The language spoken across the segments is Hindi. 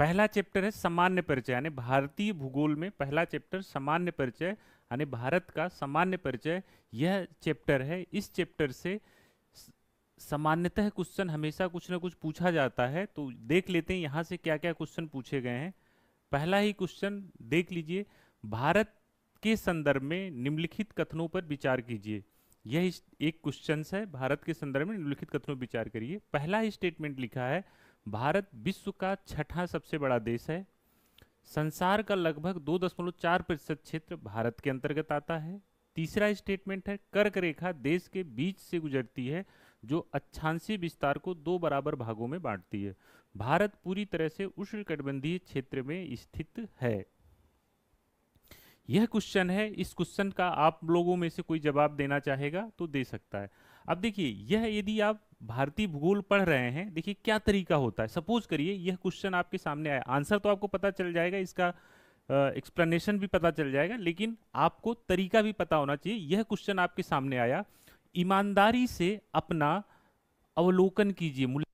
पहला चैप्टर है सामान्य परिचय, यानी भारतीय भूगोल में पहला चैप्टर सामान्य परिचय, यानी भारत का सामान्य परिचय यह चैप्टर है। इस चैप्टर से स- सामान्यतः क्वेश्चन हमेशा कुछ ना कुछ पूछा जाता है, तो देख लेते हैं यहाँ से क्या क्या क्वेश्चन पूछे गए हैं। पहला ही क्वेश्चन देख लीजिए, भारत के संदर्भ में निम्नलिखित कथनों पर विचार कीजिए। एक क्वेश्चन है, भारत के संदर्भ में निम्नलिखित कथनों पर विचार करिए। पहला ही स्टेटमेंट लिखा है, भारत विश्व का छठा सबसे बड़ा देश है। संसार का लगभग 2.4% क्षेत्र भारत के अंतर्गत आता है। तीसरा स्टेटमेंट है, कर्क रेखा देश के बीच से गुजरती है, जो अक्षांशीय विस्तार को दो बराबर भागों में बांटती है। भारत पूरी तरह से उष्णकटिबंधीय क्षेत्र में स्थित है। यह क्वेश्चन है। इस क्वेश्चन का आप लोगों में से कोई जवाब देना चाहेगा तो दे सकता है। अब देखिए, यह यदि आप भारतीय भूगोल पढ़ रहे हैं, देखिए क्या तरीका होता है। सपोज करिए यह क्वेश्चन आपके सामने आया, आंसर तो आपको पता चल जाएगा, इसका एक्सप्लेनेशन भी पता चल जाएगा, लेकिन आपको तरीका भी पता होना चाहिए। यह क्वेश्चन आपके सामने आया, ईमानदारी से अपना अवलोकन कीजिए।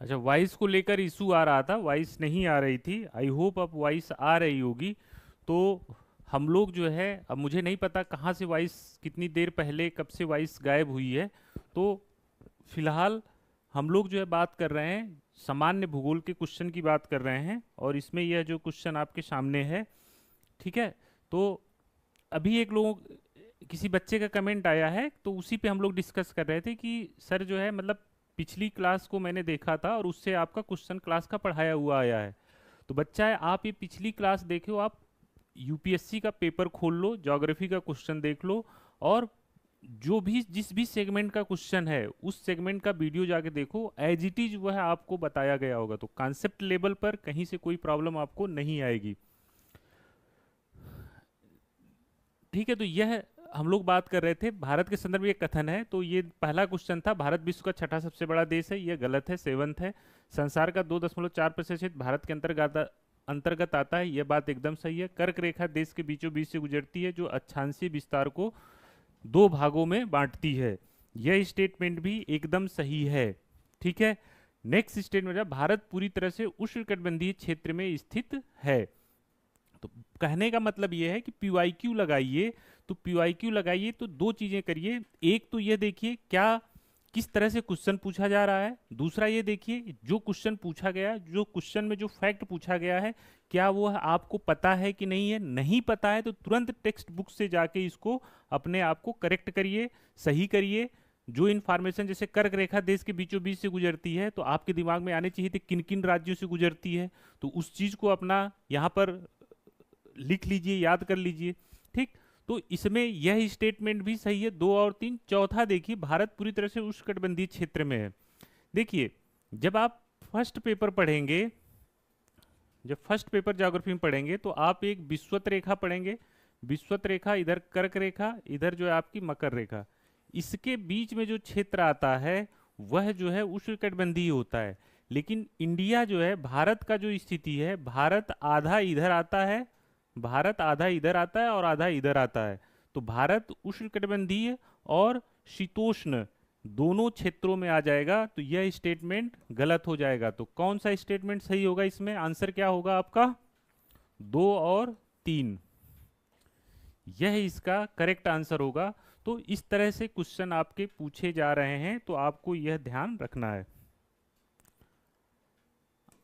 अच्छा, वॉइस को लेकर इशू आ रहा था, वॉइस नहीं आ रही थी, आई होप अब वॉइस आ रही होगी। तो हम लोग जो है, अब मुझे नहीं पता कहाँ से वॉइस, कितनी देर पहले कब से वॉइस गायब हुई है। तो फिलहाल हम लोग जो है बात कर रहे हैं, सामान्य भूगोल के क्वेश्चन की बात कर रहे हैं, और इसमें यह जो क्वेश्चन आपके सामने है, ठीक है। तो अभी एक लोग, किसी बच्चे का कमेंट आया है, तो उसी पे हम लोग डिस्कस कर रहे थे कि सर जो है मतलब पिछली क्लास को मैंने देखा था और उससे आपका क्वेश्चन क्लास का पढ़ाया हुआ आया है। तो बच्चा है, आप ये पिछली क्लास देखो, आप यूपीएससी का पेपर खोल लो, ज्योग्राफी का क्वेश्चन देख लो, और जो भी जिस भी सेगमेंट का क्वेश्चन है उस सेगमेंट का वीडियो जाके देखो, एज इट इज वह आपको बताया गया होगा। तो कॉन्सेप्ट लेवल पर कहीं से कोई प्रॉब्लम आपको नहीं आएगी, ठीक है। तो यह हम लोग बात कर रहे थे, भारत के संदर्भ में ये कथन है। तो ये पहला क्वेश्चन था, भारत विश्व का छठा सबसे बड़ा देश है, ये गलत है, सेवंथ है। संसार का 2.4% भारत के अंतर्गत आता है, यह बात एकदम सही है। कर्क रेखा देश के बीचों बीच से गुजरती है, जो अक्षांशीय विस्तार को दो भागों में बांटती है, यह स्टेटमेंट भी एकदम सही है, ठीक है। नेक्स्ट स्टेटमेंट है, भारत पूरी तरह से उष्णकटिबंधीय क्षेत्र में स्थित है। तो कहने का मतलब यह है कि पीवाईक्यू लगाइए, तो पीवाईक्यू लगाइए तो दो चीजें करिए। एक तो ये देखिए क्या किस तरह से क्वेश्चन पूछा जा रहा है, दूसरा ये देखिए जो क्वेश्चन पूछा गया, जो क्वेश्चन में जो फैक्ट पूछा गया है, क्या वो आपको पता है कि नहीं है। नहीं पता है तो तुरंत टेक्स्ट बुक से जाके इसको अपने आप को करेक्ट करिए, सही करिए। जो इन्फॉर्मेशन, जैसे कर्क रेखा देश के बीचों बीच से गुजरती है, तो आपके दिमाग में आने चाहिए थे किन किन राज्यों से गुजरती है, तो उस चीज को अपना यहाँ पर लिख लीजिए, याद कर लीजिए, ठीक। तो इसमें यह स्टेटमेंट भी सही है, 2 और 3। चौथा देखिए, भारत पूरी तरह से उष्णकटिबंधीय क्षेत्र में है। देखिए, जब आप फर्स्ट पेपर पढ़ेंगे, जब फर्स्ट पेपर ज्योग्राफी में पढ़ेंगे, तो आप एक विषुवत रेखा पढ़ेंगे। विषुवत रेखा, इधर कर्क रेखा, इधर जो है आपकी मकर रेखा, इसके बीच में जो क्षेत्र आता है वह जो है उष्णकटिबंधीय होता है। लेकिन इंडिया जो है, भारत का जो स्थिति है, भारत आधा इधर आता है, भारत आधा इधर आता है और आधा इधर आता है। तो भारत उष्णकटिबंधीय और शीतोष्ण दोनों क्षेत्रों में आ जाएगा, तो यह स्टेटमेंट गलत हो जाएगा। तो कौन सा स्टेटमेंट सही होगा इसमें, आंसर क्या होगा आपका, 2 और 3, यह इसका करेक्ट आंसर होगा। तो इस तरह से क्वेश्चन आपके पूछे जा रहे हैं, तो आपको यह ध्यान रखना है।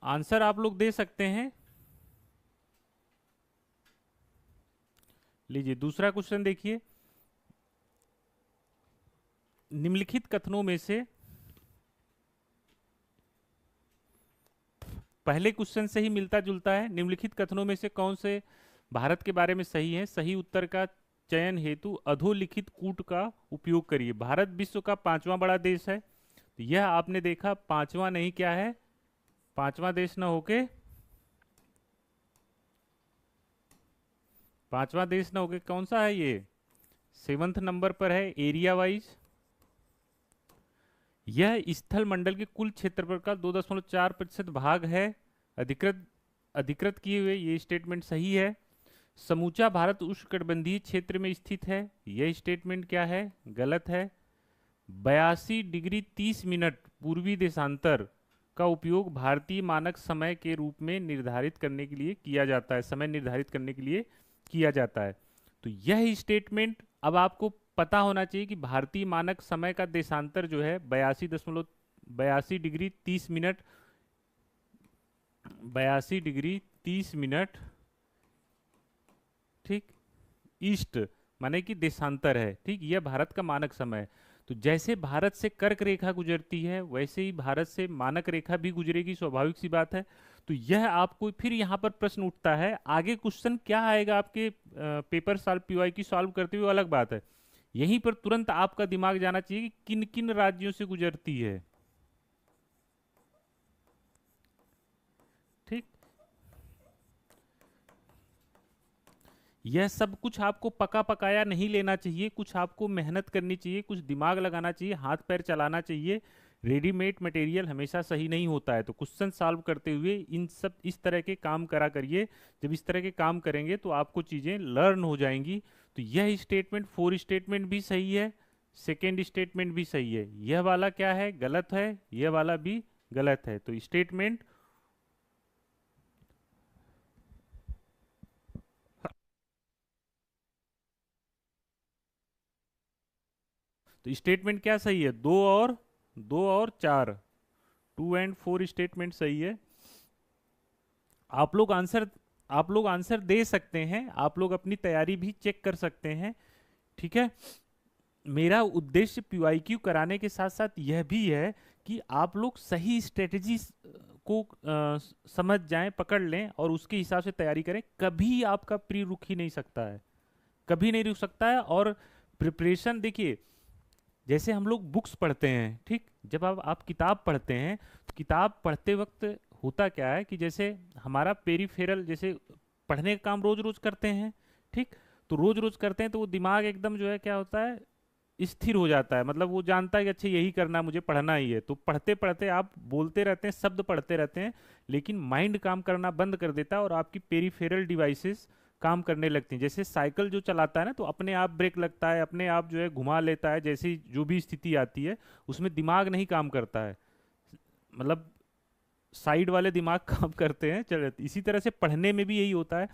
आंसर आप लोग दे सकते हैं। लीजिए दूसरा क्वेश्चन देखिए, निम्नलिखित कथनों में से, पहले क्वेश्चन से ही मिलता जुलता है, निम्नलिखित कथनों में से कौन से भारत के बारे में सही है। सही उत्तर का चयन हेतु अधोलिखित कूट का उपयोग करिए। भारत विश्व का 5वां बड़ा देश है, तो यह आपने देखा 5वां नहीं, क्या है, 5वां देश ना होके, 5वां देश ना होके कौन सा है ये, 7th नंबर पर है एरिया वाइज। यह स्थल मंडल के कुल क्षेत्रफल का 2.4% भाग है, अधिकृत अधिकृत किए हुए, ये स्टेटमेंट सही है। समूचा भारत उष्णकटिबंधीय क्षेत्र में स्थित है, यह स्टेटमेंट क्या है, गलत है। 82 डिग्री 30 मिनट पूर्वी देशांतर का उपयोग भारतीय मानक समय के रूप में निर्धारित करने के लिए किया जाता है, समय निर्धारित करने के लिए किया जाता है। तो यह स्टेटमेंट अब आपको पता होना चाहिए कि भारतीय मानक समय का देशांतर जो है 82 डिग्री 30 मिनट, 82 डिग्री 30 मिनट, ठीक, ईस्ट माने कि देशांतर है, ठीक, यह भारत का मानक समय है। तो जैसे भारत से कर्क रेखा गुजरती है, वैसे ही भारत से मानक रेखा भी गुजरेगी, स्वाभाविक सी बात है। तो यह आपको फिर यहाँ पर प्रश्न उठता है, आगे क्वेश्चन क्या आएगा आपके पेपर सॉल्व, पीवाई की सॉल्व करते हुए, अलग बात है। यहीं पर तुरंत आपका दिमाग जाना चाहिए कि किन किन राज्यों से गुजरती है, ठीक। यह सब कुछ आपको पका पकाया नहीं लेना चाहिए, कुछ आपको मेहनत करनी चाहिए, कुछ दिमाग लगाना चाहिए, हाथ पैर चलाना चाहिए। रेडीमेड मटेरियल हमेशा सही नहीं होता है। तो क्वेश्चन सॉल्व करते हुए इन सब इस तरह के काम करा करिए। जब इस तरह के काम करेंगे तो आपको चीज़ें लर्न हो जाएंगी। तो यह स्टेटमेंट, 4 स्टेटमेंट भी सही है, सेकेंड स्टेटमेंट भी सही है। यह वाला क्या है, गलत है, यह वाला भी गलत है। तो स्टेटमेंट तो स्टेटमेंट क्या सही है? दो और चार, 2 और 4 स्टेटमेंट सही है। आप लोग आंसर आप लोग आंसर दे सकते हैं, आप लोग अपनी तैयारी भी चेक कर सकते हैं, ठीक है। मेरा उद्देश्य पीवाईक्यू कराने के साथ साथ यह भी है कि आप लोग सही स्ट्रेटजी को समझ जाएं, पकड़ लें और उसके हिसाब से तैयारी करें। कभी आपका प्री रुक ही नहीं सकता है, कभी नहीं रुक सकता है। और प्रिपरेशन देखिए, जैसे हम लोग बुक्स पढ़ते हैं, ठीक, जब आप किताब पढ़ते हैं तो किताब पढ़ते वक्त होता क्या है कि जैसे हमारा पेरिफेरल, जैसे पढ़ने का काम रोज रोज करते हैं, ठीक, तो रोज रोज करते हैं तो वो दिमाग एकदम जो है क्या होता है, स्थिर हो जाता है। मतलब वो जानता है कि अच्छा यही करना है, मुझे पढ़ना ही है। तो पढ़ते पढ़ते आप बोलते रहते हैं, शब्द पढ़ते रहते हैं, लेकिन माइंड काम करना बंद कर देता है और आपकी पेरिफेरल डिवाइसेस काम करने लगती हैं। जैसे साइकिल जो चलाता है ना, तो अपने आप ब्रेक लगता है, अपने आप जो है घुमा लेता है, जैसी जो भी स्थिति आती है उसमें दिमाग नहीं काम करता है, मतलब साइड वाले दिमाग काम करते हैं। चल, इसी तरह से पढ़ने में भी यही होता है।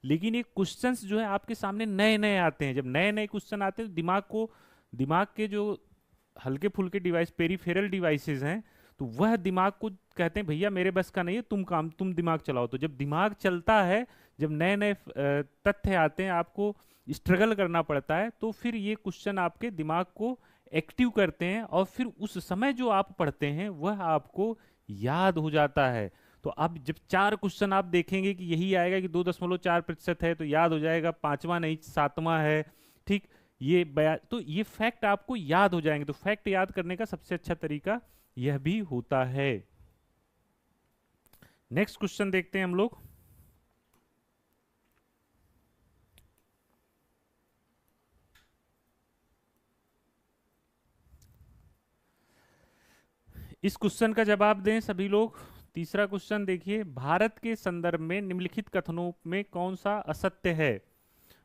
लेकिन ये क्वेश्चंस जो है आपके सामने नए नए आते हैं, जब नए नए क्वेश्चन आते हैं तो दिमाग के जो हल्के फुल्के डिवाइस, पेरिफेरल डिवाइसेस हैं, तो वह दिमाग को कहते हैं भैया मेरे बस का नहीं है, तुम दिमाग चलाओ। तो जब दिमाग चलता है, जब नए नए तथ्य आते हैं, आपको स्ट्रगल करना पड़ता है, तो फिर ये क्वेश्चन आपके दिमाग को एक्टिव करते हैं और फिर उस समय जो आप पढ़ते हैं वह आपको याद हो जाता है। तो अब जब 4 क्वेश्चन आप देखेंगे कि यही आएगा कि 2.4% है, तो याद हो जाएगा, पांचवा नहीं 7वां है, ठीक। तो ये फैक्ट आपको याद हो जाएंगे। तो फैक्ट याद करने का सबसे अच्छा तरीका यह भी होता है। नेक्स्ट क्वेश्चन देखते हैं हम लोग। इस क्वेश्चन का जवाब दें सभी लोग। तीसरा क्वेश्चन देखिए, भारत के संदर्भ में निम्नलिखित कथनों में कौन सा असत्य है?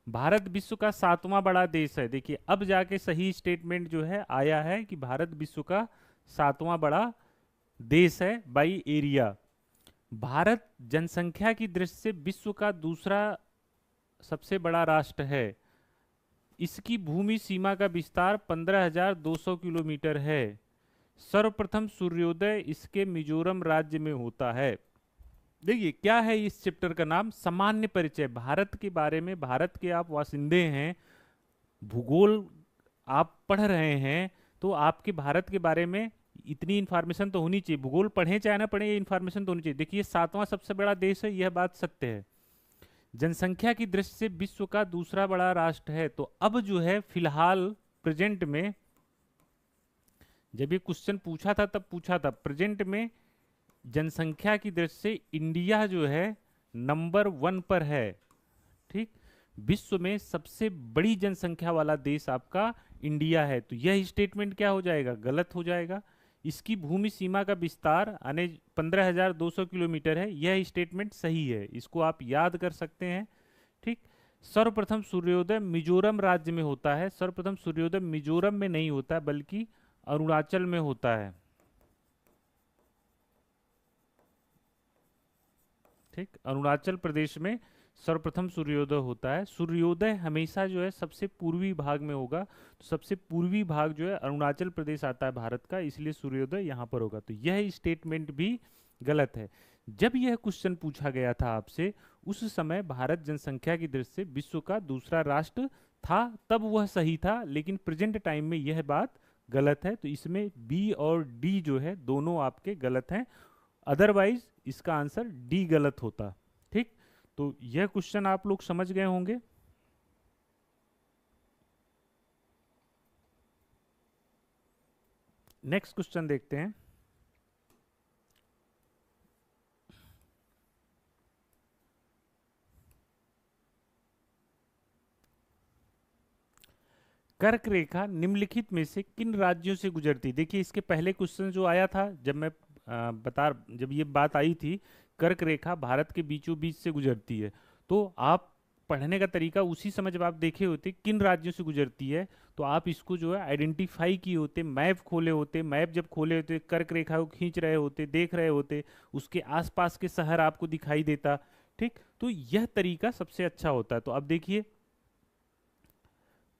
भारत विश्व का 7वां बड़ा देश है। देखिए अब जाके सही स्टेटमेंट जो है आया है कि भारत विश्व का 7वां बड़ा देश है बाई एरिया। भारत जनसंख्या की दृष्टि से विश्व का दूसरा सबसे बड़ा राष्ट्र है। इसकी भूमि सीमा का विस्तार 15,200 किलोमीटर है। सर्वप्रथम सूर्योदय इसके मिजोरम राज्य में होता है। देखिए क्या है इस चैप्टर का नाम, सामान्य परिचय। भारत के बारे में, भारत के आप वासिंदे हैं, भूगोल आप पढ़ रहे हैं, तो आपके भारत के बारे में इतनी इंफॉर्मेशन तो होनी चाहिए। भूगोल पढ़े चाहे ना पढ़े, ये इंफॉर्मेशन तो होनी चाहिए। देखिए 7वां सबसे बड़ा देश है, यह बात सत्य है। जनसंख्या की दृष्टि से विश्व का दूसरा बड़ा राष्ट्र है। तो अब जो है फिलहाल प्रेजेंट में, जब ये क्वेश्चन पूछा था तब पूछा था, प्रेजेंट में जनसंख्या की दृष्टि से इंडिया जो है नंबर 1 पर है, ठीक। विश्व में सबसे बड़ी जनसंख्या वाला देश आपका इंडिया है। तो यह स्टेटमेंट क्या हो जाएगा? गलत हो जाएगा। इसकी भूमि सीमा का विस्तार यानी 15,200 किलोमीटर है, यह स्टेटमेंट सही है, इसको आप याद कर सकते हैं, ठीक। सर्वप्रथम सूर्योदय मिजोरम राज्य में होता है। सर्वप्रथम सूर्योदय मिजोरम में नहीं होता है, बल्कि अरुणाचल में होता है, ठीक। अरुणाचल प्रदेश में सर्वप्रथम सूर्योदय होता है। सूर्योदय हमेशा जो है सबसे पूर्वी भाग में होगा, तो सबसे पूर्वी भाग जो है अरुणाचल प्रदेश आता है भारत का, इसलिए सूर्योदय यहाँ पर होगा। तो यह स्टेटमेंट भी गलत है। जब यह क्वेश्चन पूछा गया था आपसे, उस समय भारत जनसंख्या की दृष्टि से विश्व का दूसरा राष्ट्र था, तब वह सही था। लेकिन प्रेजेंट टाइम में यह बात गलत है। तो इसमें बी और डी जो है दोनों आपके गलत हैं, अदरवाइज इसका आंसर डी गलत होता, ठीक। तो यह क्वेश्चन आप लोग समझ गए होंगे। नेक्स्ट क्वेश्चन देखते हैं। कर्क रेखा निम्नलिखित में से किन राज्यों से गुजरती? देखिए इसके पहले क्वेश्चन जो आया था, जब मैं जब ये बात आई थी, कर्क रेखा भारत के बीचों बीच से गुजरती है। तो आप पढ़ने का तरीका उसी समय जब आप देखे होते किन राज्यों से गुजरती है, तो आप इसको जो है आइडेंटिफाई किए होते, मैप खोले होते, मैप जब खोले होते कर्क रेखा को खींच रहे होते, देख रहे होते, उसके आसपास के शहर आपको दिखाई देता। ठीक, तो यह तरीका सबसे अच्छा होता है। तो अब देखिए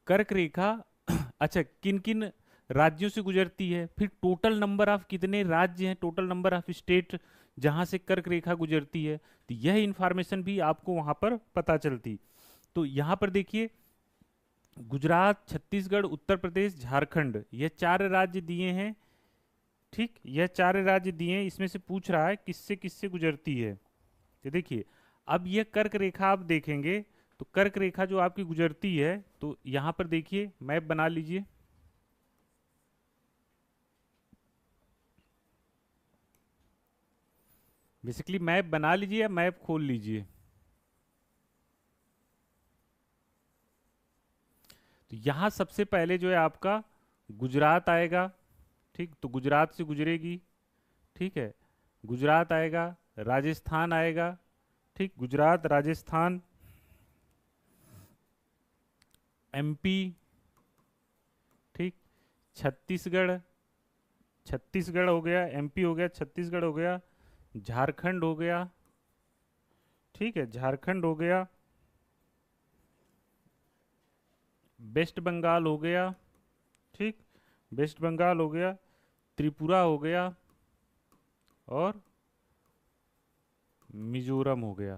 कर्क रेखा अच्छा किन किन राज्यों से गुजरती है, फिर टोटल नंबर ऑफ कितने राज्य हैं, टोटल नंबर ऑफ स्टेट जहां से कर्क रेखा गुजरती है, तो यह इंफॉर्मेशन भी आपको वहां पर पता चलती। तो यहां पर देखिए गुजरात, छत्तीसगढ़, उत्तर प्रदेश, झारखंड, ये चार राज्य दिए हैं। ठीक, यह चार राज्य दिए हैं, इसमें से पूछ रहा है किससे किससे गुजरती है। तो देखिए अब यह कर्क रेखा आप देखेंगे, तो कर्क रेखा जो आपकी गुजरती है, तो यहां पर देखिए मैप बना लीजिए। बेसिकली मैप बना लीजिए या मैप खोल लीजिए। तो यहां सबसे पहले जो है आपका गुजरात आएगा। ठीक, तो गुजरात से गुजरेगी। ठीक है, गुजरात आएगा, राजस्थान आएगा। ठीक, गुजरात, राजस्थान, एमपी। ठीक, छत्तीसगढ़, छत्तीसगढ़ हो गया, एमपी हो गया, छत्तीसगढ़ हो गया, झारखंड हो गया। ठीक है, झारखंड हो गया, वेस्ट बंगाल हो गया। ठीक, वेस्ट बंगाल हो गया, त्रिपुरा हो गया और मिजोरम हो गया।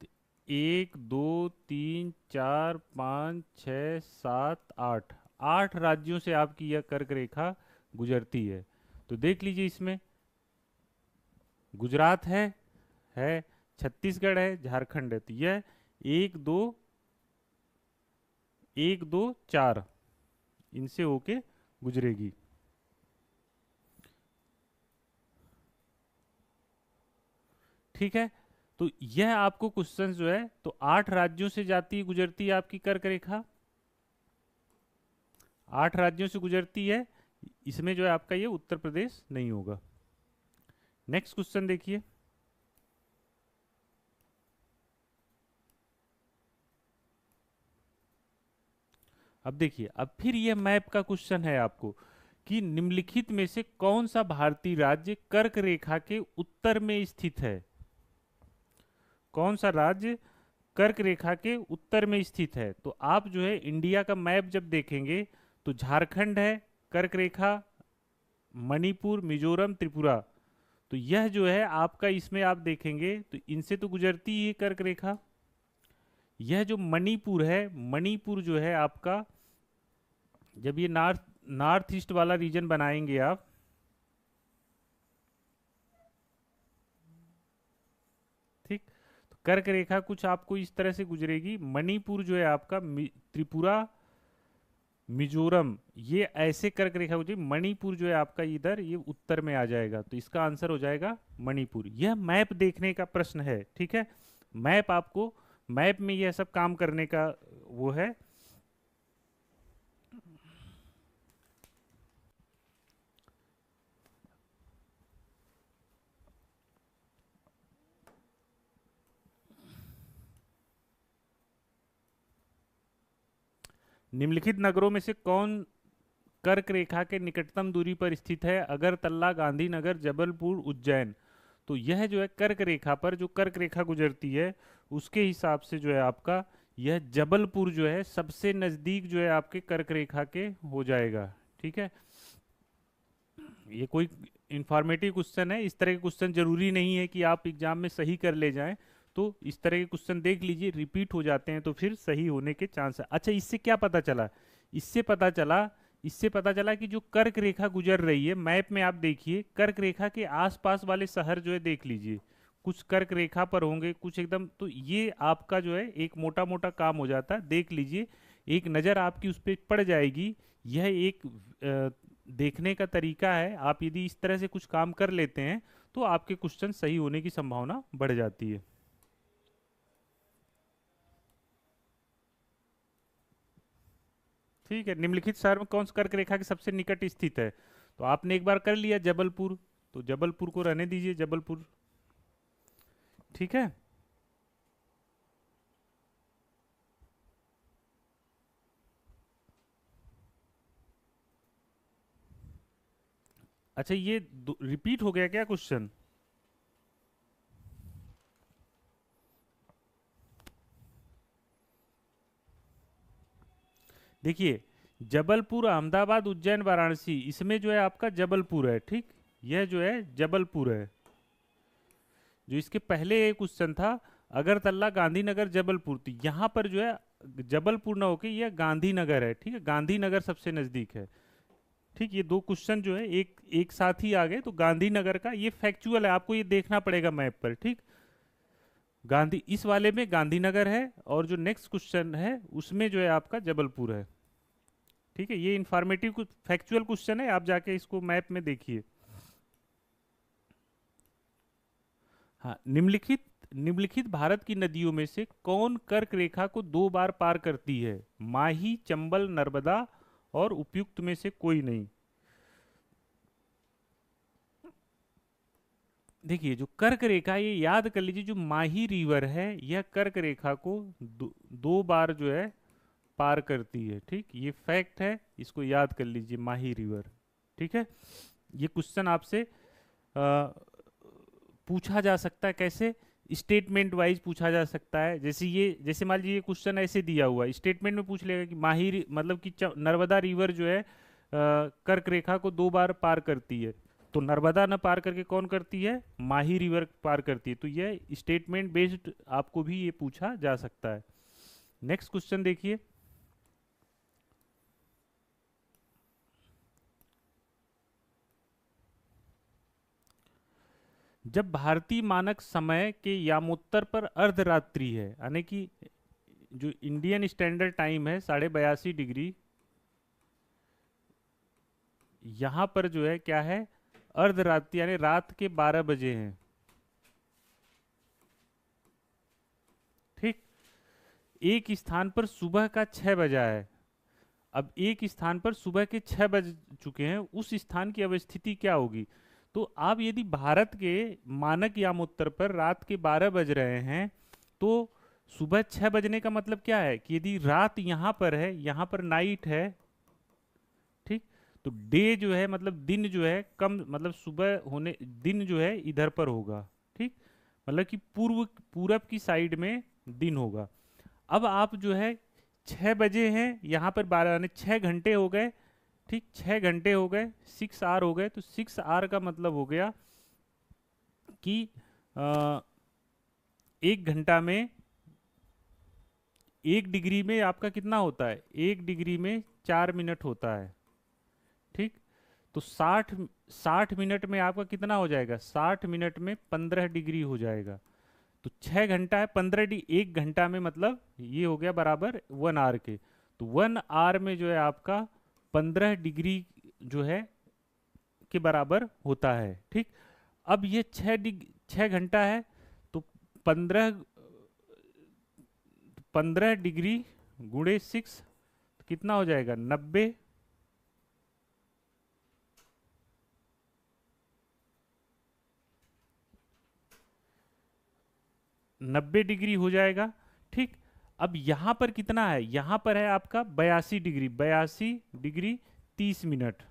तो 1 2 3 4 5 6 7 8, 8 राज्यों से आपकी यह कर्क रेखा गुजरती है। तो देख लीजिए इसमें गुजरात है, छत्तीसगढ़ है, झारखंड है, तो यह 1 2 1 2 4 इनसे होके गुजरेगी। ठीक है, तो यह आपको क्वेश्चन जो है, तो 8 राज्यों से जाती है, गुजरती है आपकी कर्क रेखा, 8 राज्यों से गुजरती है। इसमें जो है आपका ये उत्तर प्रदेश नहीं होगा। नेक्स्ट क्वेश्चन देखिए। अब देखिए अब फिर ये मैप का क्वेश्चन है आपको कि निम्नलिखित में से कौन सा भारतीय राज्य कर्क रेखा के उत्तर में स्थित है। कौन सा राज्य कर्क रेखा के उत्तर में स्थित है। तो आप जो है इंडिया का मैप जब देखेंगे तो झारखंड है कर्क रेखा, मणिपुर, मिजोरम, त्रिपुरा, तो यह जो है आपका इसमें आप देखेंगे तो इनसे तो गुजरती ही है कर्क रेखा। यह जो मणिपुर है, मणिपुर जो है आपका, जब ये नॉर्थ ईस्ट वाला रीजन बनाएंगे आप, ठीक, तो कर्क रेखा कुछ आपको इस तरह से गुजरेगी। मणिपुर जो है आपका, त्रिपुरा, मिजोरम, ये ऐसे कर्क रेखा गुजरेगी। मणिपुर जो है आपका इधर ये उत्तर में आ जाएगा, तो इसका आंसर हो जाएगा मणिपुर। यह मैप देखने का प्रश्न है। ठीक है, मैप आपको, मैप में यह सब काम करने का वो है। निम्नलिखित नगरों में से कौन कर्क रेखा के निकटतम दूरी पर स्थित है। अगरतला, गांधीनगर, जबलपुर, उज्जैन। तो यह जो है कर्क रेखा पर जो कर्क रेखा गुजरती है उसके हिसाब से जो है आपका यह जबलपुर जो है सबसे नजदीक जो है आपके कर्क रेखा के हो जाएगा। ठीक है, ये कोई इंफॉर्मेटिव क्वेश्चन है। इस तरह के क्वेश्चन जरूरी नहीं है कि आप एग्जाम में सही कर ले जाएं। तो इस तरह के क्वेश्चन देख लीजिए, रिपीट हो जाते हैं तो फिर सही होने के चांस है। अच्छा, इससे क्या पता चला, इससे पता चला, इससे पता चला कि जो कर्क रेखा गुजर रही है, मैप में आप देखिए कर्क रेखा के आसपास वाले शहर जो है देख लीजिए, कुछ कर्क रेखा पर होंगे, कुछ एकदम, तो ये आपका जो है एक मोटा मोटा काम हो जाता है। देख लीजिए, एक नज़र आपकी उस पर पड़ जाएगी। यह एक देखने का तरीका है। आप यदि इस तरह से कुछ काम कर लेते हैं तो आपके क्वेश्चन सही होने की संभावना बढ़ जाती है। ठीक है, निम्नलिखित शहर में कौन सा कर्क रेखा के सबसे निकट स्थित है। तो आपने एक बार कर लिया जबलपुर, तो जबलपुर को रहने दीजिए, जबलपुर। ठीक है, अच्छा, ये रिपीट हो गया क्या क्वेश्चन? देखिए, जबलपुर, अहमदाबाद, उज्जैन, वाराणसी, इसमें जो है आपका जबलपुर है, ठीक। यह जो है जबलपुर है। जो इसके पहले एक क्वेश्चन था, अगरतला, गांधीनगर, जबलपुर, तो यहाँ पर जो है जबलपुर ना होके यह गांधीनगर है, ठीक है। गांधीनगर सबसे नजदीक है, ठीक। ये दो क्वेश्चन जो है एक एक साथ ही आ गए, तो गांधीनगर का ये फैक्चुअल है, आपको ये देखना पड़ेगा मैप पर, ठीक। गांधी, इस वाले में गांधीनगर है, और जो नेक्स्ट क्वेश्चन है उसमें जो है आपका जबलपुर है, ठीक है। ये इंफॉर्मेटिव फैक्चुअल क्वेश्चन है, आप जाके इसको मैप में देखिए। हाँ, निम्नलिखित निम्नलिखित भारत की नदियों में से कौन कर्क रेखा को 2 बार पार करती है? माही, चंबल, नर्मदा, और उपयुक्त में से कोई नहीं। देखिए, जो कर्क रेखा, ये याद कर लीजिए, जो माही रिवर है यह कर्क रेखा को 2 बार जो है पार करती है, ठीक। ये फैक्ट है, इसको याद कर लीजिए, माही रिवर, ठीक है। ये क्वेश्चन आपसे पूछा जा सकता है, कैसे? स्टेटमेंट वाइज पूछा जा सकता है। जैसे मान लीजिए ये क्वेश्चन ऐसे दिया हुआ है, स्टेटमेंट में पूछ लेगा कि मतलब कि नर्मदा रिवर जो है कर्क रेखा को 2 बार पार करती है, तो नर्मदा न पार करके कौन करती है? माही रिवर पार करती है। तो यह स्टेटमेंट बेस्ड आपको भी ये पूछा जा सकता है। नेक्स्ट क्वेश्चन देखिए। जब भारतीय मानक समय के यामोत्तर पर अर्धरात्रि है, यानी कि जो इंडियन स्टैंडर्ड टाइम है 82.5 डिग्री, यहां पर जो है क्या है? अर्धरात्रि, यानी रात के 12 बजे हैं, ठीक। एक स्थान पर सुबह का 6 बजा है। अब एक स्थान पर सुबह के 6 बज चुके हैं, उस स्थान की अवस्थिति क्या होगी? तो आप यदि भारत के मानक यामोत्तर पर रात के 12 बज रहे हैं, तो सुबह 6 बजने का मतलब क्या है कि यदि रात यहाँ पर है, यहाँ पर नाइट है, ठीक। तो डे जो है मतलब दिन जो है कम, मतलब सुबह होने, दिन जो है इधर पर होगा, ठीक। मतलब कि पूरब की साइड में दिन होगा। अब आप जो है 6 बजे हैं, यहाँ पर 12, यानी 6 घंटे हो गए, ठीक। 6 घंटे हो गए, 6 आवर हो गए, तो 6 आवर का मतलब हो गया कि 1 घंटा में, 1 डिग्री में आपका कितना होता है? 1 डिग्री में 4 मिनट होता है, ठीक। तो 60 मिनट में आपका कितना हो जाएगा? 60 मिनट में 15 डिग्री हो जाएगा। तो 6 घंटा है, 1 घंटा में मतलब ये हो गया बराबर 1 आवर के। तो 1 आवर में जो है आपका 15 डिग्री जो है के बराबर होता है, ठीक। अब ये 6 घंटा है, तो 15 15 डिग्री गुणे 6, कितना हो जाएगा? 90। 90 डिग्री हो जाएगा, ठीक। अब यहां पर कितना है? यहां पर है आपका 82 डिग्री, 82 डिग्री 30 मिनट,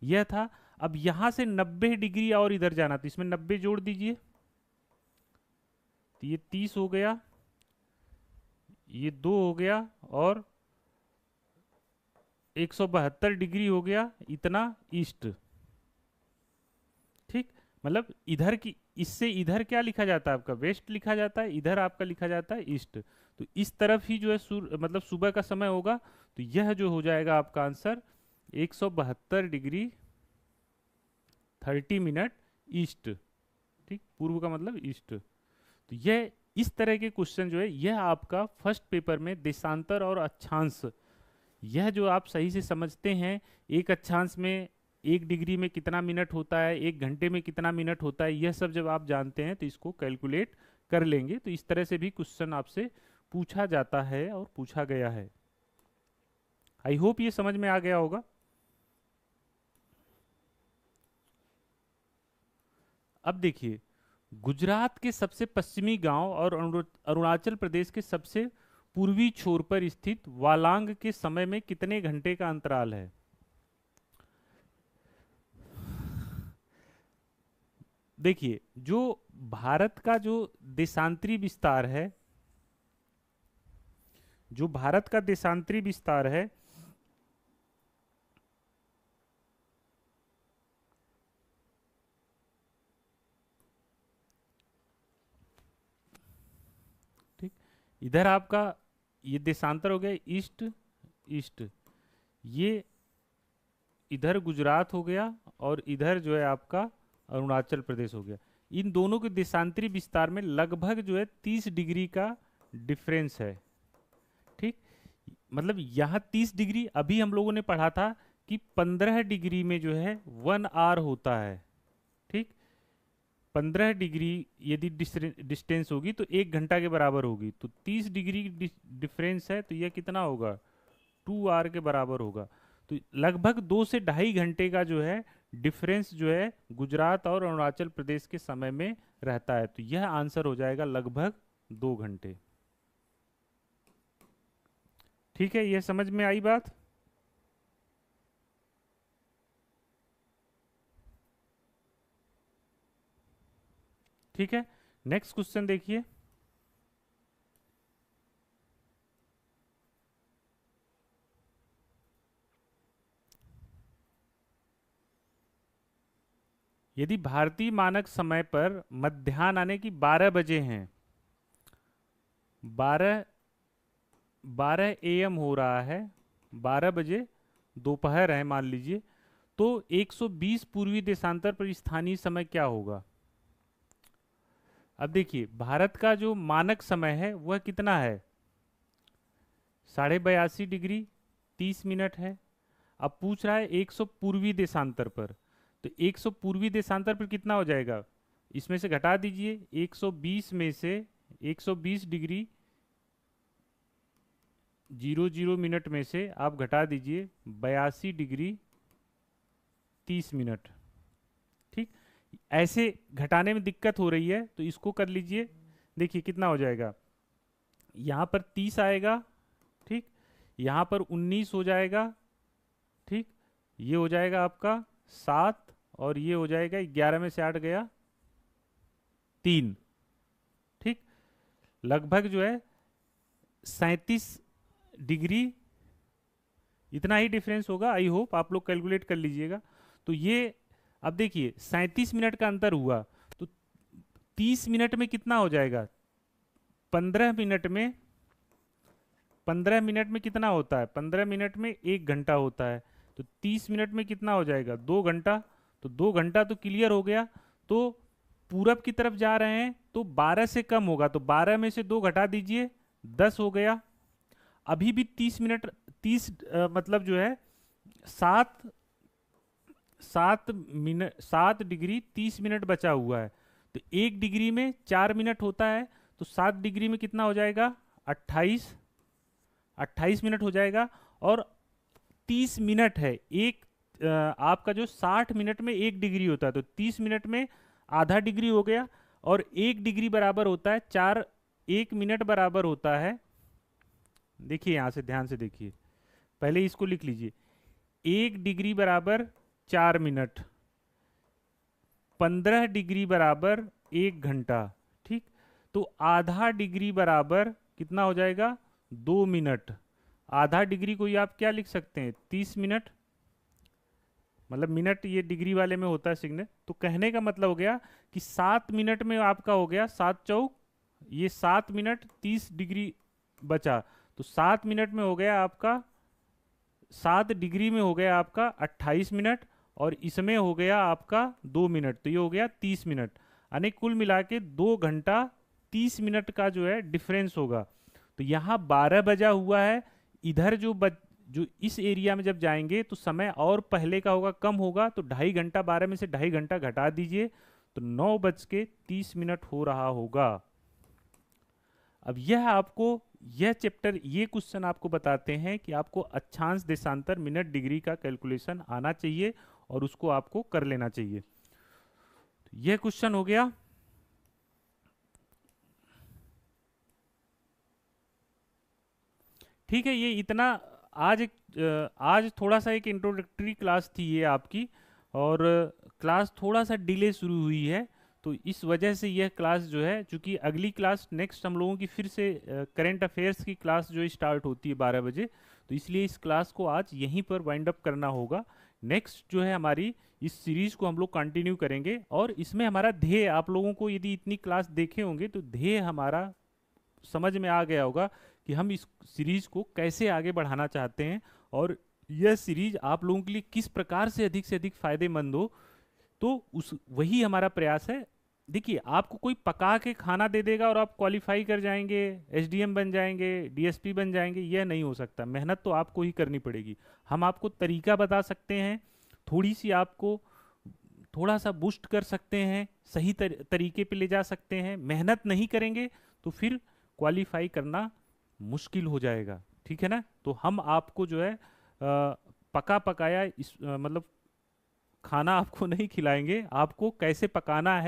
यह था। अब यहां से 90 डिग्री और इधर जाना, तो इसमें 90 जोड़ दीजिए, तो ये 30 हो गया, ये 2 हो गया, और 172 डिग्री हो गया, इतना ईस्ट, ठीक। मतलब इधर की, इससे इधर क्या लिखा जाता है आपका? वेस्ट लिखा जाता है, इधर आपका लिखा जाता है ईस्ट। तो इस तरफ ही जो है मतलब सुबह का समय होगा, तो यह जो हो जाएगा आपका आंसर 172 डिग्री 30 मिनट ईस्ट, ठीक। पूर्व का मतलब ईस्ट। तो यह इस तरह के क्वेश्चन जो है, यह आपका फर्स्ट पेपर में देशांतर और अक्षांश, यह जो आप सही से समझते हैं, एक अक्षांश में 1 डिग्री में कितना मिनट होता है, 1 घंटे में कितना मिनट होता है, यह सब जब आप जानते हैं तो इसको कैलकुलेट कर लेंगे। तो इस तरह से भी क्वेश्चन आपसे पूछा जाता है और पूछा गया है। आई होप ये समझ में आ गया होगा। अब देखिए, गुजरात के सबसे पश्चिमी गांव और अरुणाचल प्रदेश के सबसे पूर्वी छोर पर स्थित वालांग के समय में कितने घंटे का अंतराल है? देखिए जो भारत का जो देशांतरी विस्तार है, जो भारत का देशांतरी विस्तार है, ठीक, इधर आपका ये देशांतर हो गया ईस्ट ईस्ट, ये इधर गुजरात हो गया और इधर जो है आपका अरुणाचल प्रदेश हो गया। इन दोनों के देशांतरी विस्तार में लगभग जो है 30 डिग्री का डिफरेंस है। ठीक, मतलब यहाँ 30 डिग्री, अभी हम लोगों ने पढ़ा था कि 15 डिग्री में जो है 1 आवर होता है। ठीक, 15 डिग्री यदि डिस्टेंस होगी तो 1 घंटा के बराबर होगी, तो 30 डिग्री डिफरेंस है तो यह कितना होगा, 2 आवर के बराबर होगा। तो लगभग 2 से 2.5 घंटे का जो है डिफरेंस जो है गुजरात और अरुणाचल प्रदेश के समय में रहता है, तो यह आंसर हो जाएगा लगभग 2 घंटे। ठीक है, यह समझ में आई बात। ठीक है, नेक्स्ट क्वेश्चन देखिए। यदि भारतीय मानक समय पर मध्याह्न आने की 12 बजे हैं, 12 AM हो रहा है, 12 बजे दोपहर है मान लीजिए, तो 120 पूर्वी देशांतर पर स्थानीय समय क्या होगा। अब देखिए भारत का जो मानक समय है वह कितना है, 82.5 डिग्री 30 मिनट है। अब पूछ रहा है 100 पूर्वी देशांतर पर, तो 100 पूर्वी देशांतर पर कितना हो जाएगा, इसमें से घटा दीजिए 120 में से 120 डिग्री 00 मिनट में से आप घटा दीजिए 82 डिग्री 30 मिनट। ठीक, ऐसे घटाने में दिक्कत हो रही है तो इसको कर लीजिए, देखिए कितना हो जाएगा, यहाँ पर 30 आएगा, ठीक, यहाँ पर 19 हो जाएगा, ठीक, ये हो जाएगा आपका 7 और ये हो जाएगा 11 में से 8 गया 3। ठीक, लगभग जो है 37 डिग्री इतना ही डिफरेंस होगा। आई होप आप लोग कैलकुलेट कर लीजिएगा। तो ये अब देखिए 37 मिनट का अंतर हुआ, तो 30 मिनट में कितना हो जाएगा, 15 मिनट में, 15 मिनट में कितना होता है, 15 मिनट में 1 घंटा होता है, तो 30 मिनट में कितना हो जाएगा, 2 घंटा। तो 2 घंटा तो क्लियर हो गया। तो पूरब की तरफ जा रहे हैं तो 12 से कम होगा, तो 12 में से 2 घटा दीजिए 10 हो गया। अभी भी 30 मिनट, 30 मतलब जो है 7 डिग्री 30 मिनट बचा हुआ है, तो 1 डिग्री में 4 मिनट होता है, तो 7 डिग्री में कितना हो जाएगा, 28 मिनट हो जाएगा। और 30 मिनट है, एक आपका जो 60 मिनट में 1 डिग्री होता है, तो 30 मिनट में आधा डिग्री हो गया, और 1 डिग्री बराबर होता है 4, 1 मिनट बराबर होता है, देखिए यहां से ध्यान से देखिए, पहले इसको लिख लीजिए, 1 डिग्री बराबर 4 मिनट, 15 डिग्री बराबर 1 घंटा। ठीक, तो आधा डिग्री बराबर कितना हो जाएगा, 2 मिनट। आधा डिग्री को आप क्या लिख सकते हैं, 30 मिनट, मतलब मिनट ये डिग्री वाले में होता है सिग्नल। तो कहने का मतलब हो गया कि 7 मिनट में आपका हो गया 7 चौक, ये 7 मिनट 30 डिग्री बचा, तो 7 मिनट में हो गया आपका, 7 डिग्री में हो गया आपका 28 मिनट, और इसमें हो गया आपका 2 मिनट, तो ये हो गया 30 मिनट। यानी कुल मिला के 2 घंटा 30 मिनट का जो है डिफरेंस होगा। तो यहाँ 12 बजा हुआ है, इधर जो इस एरिया में जब जाएंगे तो समय और पहले का होगा, कम होगा, तो 2.5 घंटा, 12 में से 2.5 घंटा घटा दीजिए तो 9:30 हो रहा होगा। अब यह चैप्टर, ये क्वेश्चन आपको बताते हैं कि आपको अक्षांश देशांतर मिनट डिग्री का कैलकुलेशन आना चाहिए और उसको आपको कर लेना चाहिए। तो यह क्वेश्चन हो गया। ठीक है, ये इतना आज थोड़ा सा एक इंट्रोडक्टरी क्लास थी ये आपकी, और क्लास थोड़ा सा डिले शुरू हुई है, तो इस वजह से यह क्लास जो है, चूंकि अगली क्लास नेक्स्ट हम लोगों की फिर से करंट अफेयर्स की क्लास जो स्टार्ट होती है 12 बजे, तो इसलिए इस क्लास को आज यहीं पर वाइंड अप करना होगा। नेक्स्ट जो है हमारी इस सीरीज को हम लोग कंटिन्यू करेंगे, और इसमें हमारा ध्येय, आप लोगों को यदि इतनी क्लास देखे होंगे तो ध्येय हमारा समझ में आ गया होगा कि हम इस सीरीज को कैसे आगे बढ़ाना चाहते हैं, और यह सीरीज आप लोगों के लिए किस प्रकार से अधिक फायदेमंद हो। तो उस वही हमारा प्रयास है। देखिए, आपको कोई पका के खाना दे देगा और आप क्वालिफाई कर जाएंगे, एसडीएम बन जाएंगे, डीएसपी बन जाएंगे, यह नहीं हो सकता। मेहनत तो आपको ही करनी पड़ेगी। हम आपको तरीका बता सकते हैं, थोड़ी सी आपको थोड़ा सा बूस्ट कर सकते हैं, सही तरीके पे ले जा सकते हैं। मेहनत नहीं करेंगे तो फिर क्वालिफाई करना मुश्किल हो जाएगा, ठीक है ना। तो हम आपको जो है पका पकाया मतलब खाना आपको नहीं खिलाएंगे, आपको कैसे पकाना है